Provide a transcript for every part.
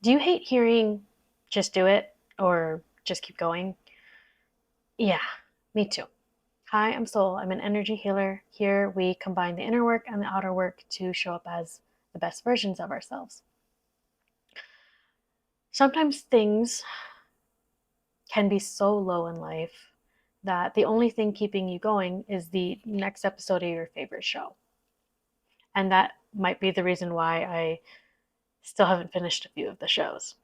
Do you hate hearing just do it or just keep going? Yeah, me too. Hi, I'm Soul. I'm an energy healer. Here we combine the inner work and the outer work to show up as the best versions of ourselves. Sometimes things can be so low in life that the only thing keeping you going is the next episode of your favorite show. And that might be the reason why I still haven't finished a few of the shows.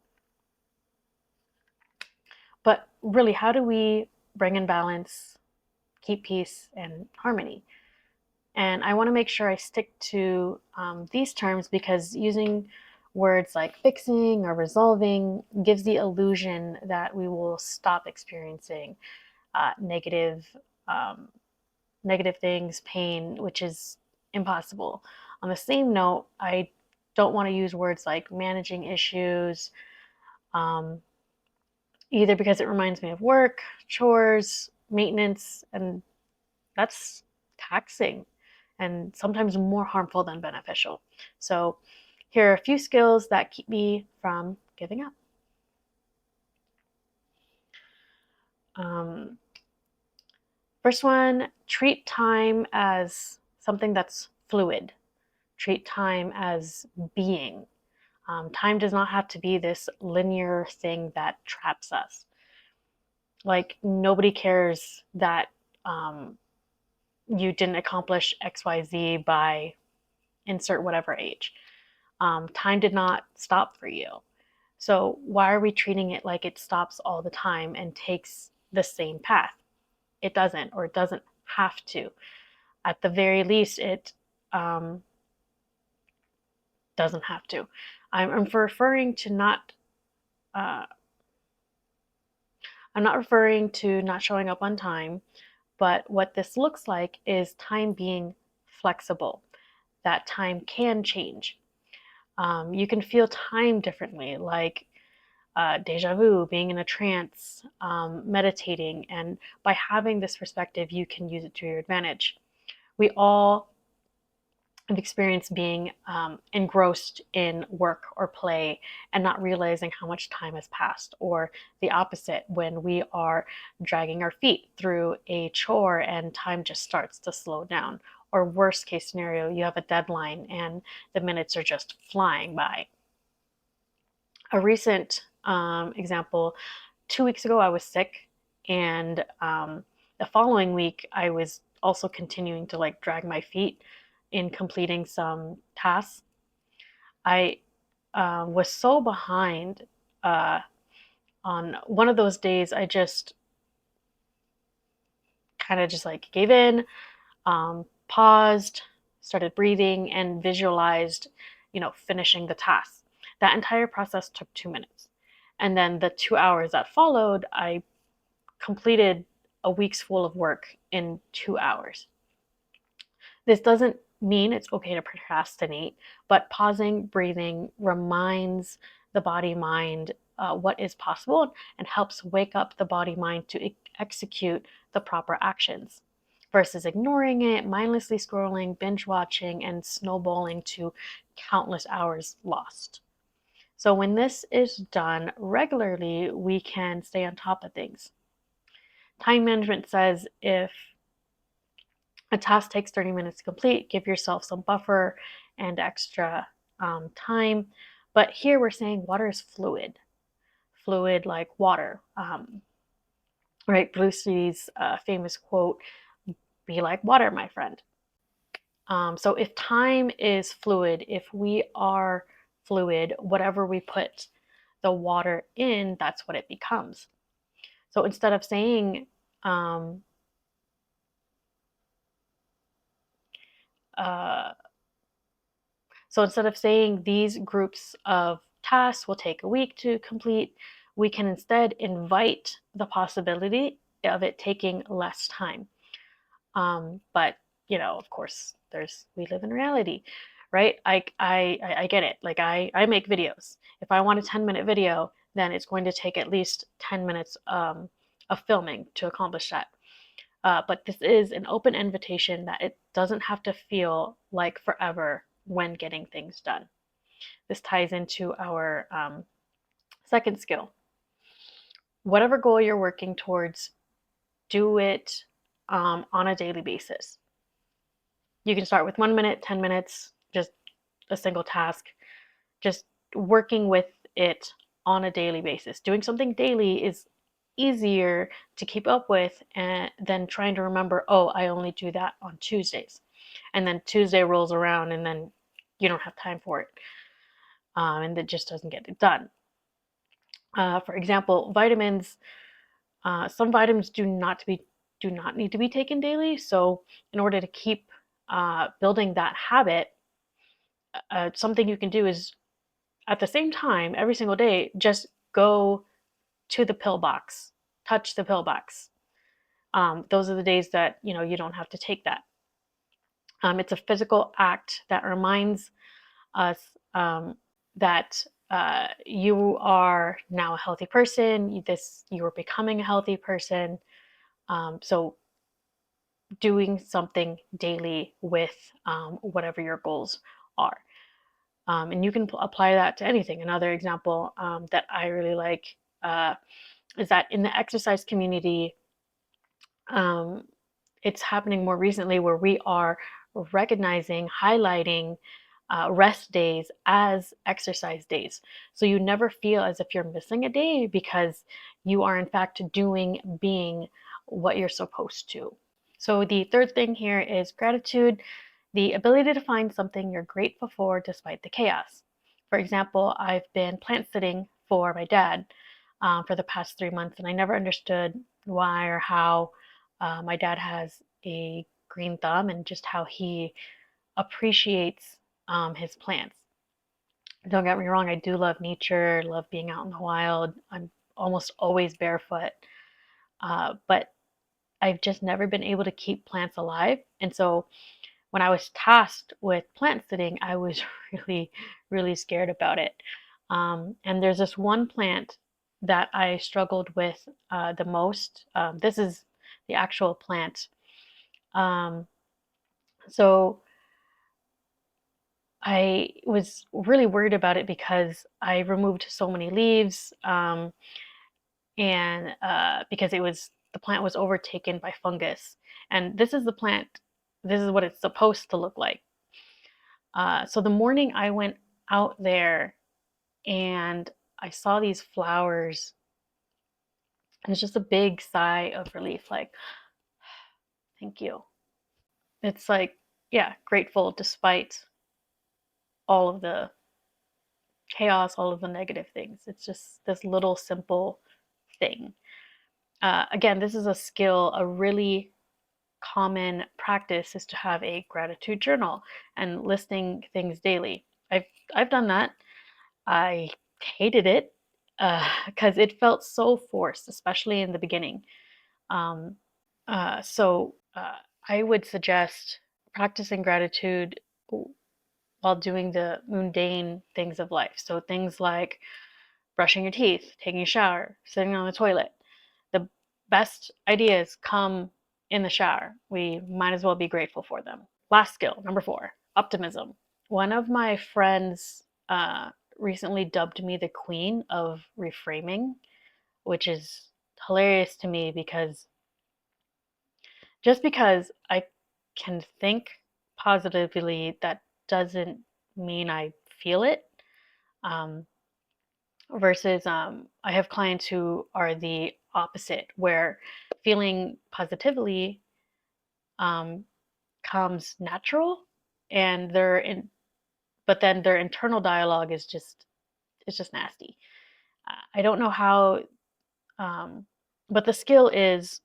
But really, how do we bring in balance, keep peace, and harmony? And I want to make sure I stick to these terms because using words like fixing or resolving gives the illusion that we will stop experiencing uh, negative, um, negative things, pain, which is impossible. On the same note, I don't want to use words like managing issues, um, either because it reminds me of work, chores, maintenance, and that's taxing and sometimes more harmful than beneficial. So, here are a few skills that keep me from giving up. Um, First one, treat time as something that's fluid, treat time as being. Time does not have to be this linear thing that traps us. Like, nobody cares that um, you didn't accomplish XYZ by insert whatever age. Time did not stop for you. So why are we treating it like it stops all the time and takes the same path? It doesn't, or it doesn't have to. At the very least, it um, doesn't have to. I'm referring to not. Uh, I'm not referring to not showing up on time, but what this looks like is time being flexible. That time can change. You can feel time differently, like deja vu, being in a trance, meditating. And by having this perspective, you can use it to your advantage. We all have experienced being engrossed in work or play and not realizing how much time has passed, or the opposite, when we are dragging our feet through a chore and time just starts to slow down. Or, worst case scenario, you have a deadline and the minutes are just flying by. A recent example, 2 weeks ago, I was sick, and the following week, I was also continuing to like drag my feet in completing some tasks. I was so behind. Uh, on one of those days, I just kind of just like gave in, paused, started breathing, and visualized, finishing the task. That entire process took 2 minutes. And then the 2 hours that followed, I completed a week's full of work in 2 hours. This doesn't mean it's okay to procrastinate, but pausing, breathing reminds the body mind what is possible and helps wake up the body mind to execute the proper actions versus ignoring it, mindlessly scrolling, binge watching, and snowballing to countless hours lost. So, when this is done regularly, we can stay on top of things. Time management says if a task takes 30 minutes to complete, give yourself some buffer and extra time. But here we're saying water is fluid, fluid like water. Right? Bruce Lee's famous quote, be like water, my friend. So if time is fluid, if we are fluid, whatever we put the water in, that's what it becomes. So instead of saying, um, uh, So instead of saying these groups of tasks will take a week to complete, we can instead invite the possibility of it taking less time. But of course, we live in reality, right? I get it. Like I make videos. If I want a 10-minute video, then it's going to take at least 10 minutes of filming to accomplish that. But this is an open invitation that it doesn't have to feel like forever when getting things done. This ties into our Second skill, whatever goal you're working towards, do it on a daily basis. You can start with 1 minute, 10 minutes, just a single task, just working with it on a daily basis. Doing something daily is easier to keep up with than trying to remember, oh, I only do that on Tuesdays. And then Tuesday rolls around and then you don't have time for it. And it just doesn't get it done. For example, vitamins, some vitamins do not need to be taken daily. So in order to keep building that habit, something you can do is at the same time every single day, just go to the pill box, touch the pill box. Those are the days that you don't have to take that. It's a physical act that reminds us that you are now a healthy person. You are becoming a healthy person. So doing something daily with whatever your goals are. And you can apply that to anything. Another example that I really like is that in the exercise community, um, it's happening more recently where we are recognizing, highlighting rest days as exercise days. So you never feel as if you're missing a day because you are, in fact, being what you're supposed to. So the third thing here is gratitude, the ability to find something you're grateful for despite the chaos. For example, I've been plant sitting for my dad for the past 3 months, and I never understood why or how my dad has a green thumb and just how he appreciates his plants. Don't get me wrong, I do love nature, love being out in the wild. I'm almost always barefoot, but I've just never been able to keep plants alive. And so when I was tasked with plant sitting, I was really, really scared about it. And there's this one plant that I struggled with the most. This is the actual plant. Um, so I was really worried about it because I removed so many leaves, and because the plant was overtaken by fungus. And this is the plant. This is what it's supposed to look like. So the morning I went out there and I saw these flowers, and it's just a big sigh of relief, like, thank you. It's like, yeah, grateful despite all of the chaos, all of the negative things. It's just this little simple thing. Again, this is a skill, a really common practice is to have a gratitude journal and listing things daily. I've done that. I hated it because it felt so forced, especially in the beginning. Um, so I would suggest practicing gratitude while doing the mundane things of life. So things like brushing your teeth, taking a shower, sitting on the toilet. The best ideas come in the shower. We might as well be grateful for them. Last skill, number 4, optimism. One of my friends recently dubbed me the queen of reframing, which is hilarious to me because I can think positively, that doesn't mean I feel it. Um, versus I have clients who are the opposite, where feeling positively um, comes natural, and but then their internal dialogue is just it's just nasty. I don't know how, um, but the skill is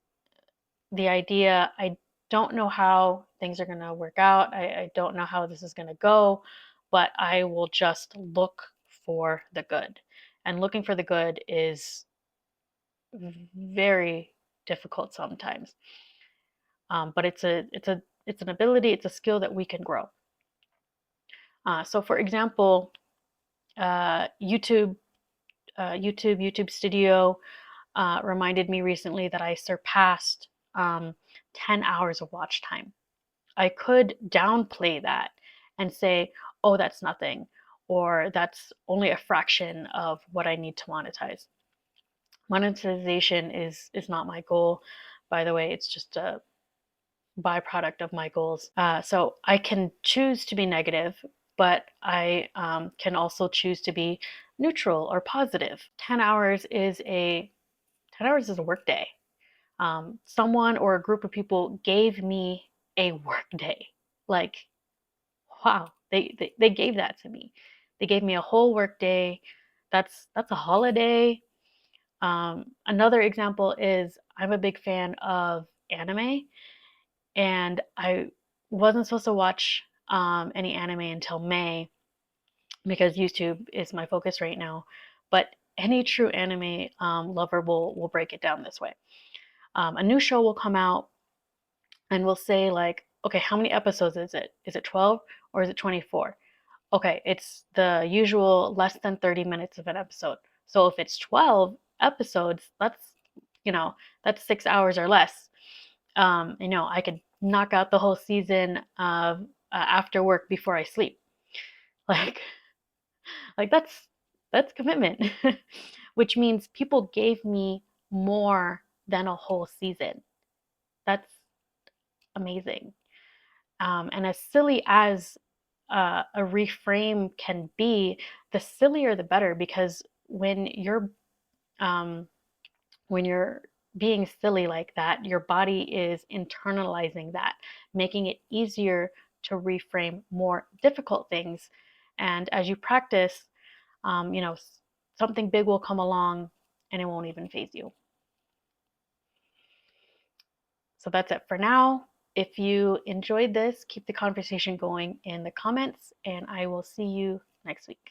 the idea. I don't know how things are going to work out. I don't know how this is going to go, but I will just look for the good. And looking for the good is very difficult sometimes. But it's an ability, it's a skill that we can grow. So for example, YouTube YouTube Studio reminded me recently that I surpassed 10 hours of watch time. I could downplay that and say, oh, that's nothing. or that's only a fraction of what I need to monetize. Monetization is not my goal. By the way, it's just a byproduct of my goals. So I can choose to be negative, but I can also choose to be neutral or positive. 10 hours is a work day. Someone or a group of people gave me a work day. Like, wow, they gave that to me. They gave me a whole work day. That's a holiday. Another example is I'm a big fan of anime, and I wasn't supposed to watch any anime until May because YouTube is my focus right now. But any true anime lover will break it down this way. A new show will come out, and we'll say like, okay, how many episodes is it? Is it 12 or is it 24? Okay, it's the usual less than 30 minutes of an episode. So if it's 12 episodes, you know, that's 6 hours or less. I could knock out the whole season of after work before I sleep. Like, like that's commitment, which means people gave me more than a whole season. That's amazing. And as silly as a reframe can be, the sillier the better, because um, when you're being silly like that, your body is internalizing that, making it easier to reframe more difficult things. And as you practice, something big will come along and it won't even phase you. So that's it for now. If you enjoyed this, keep the conversation going in the comments, and I will see you next week.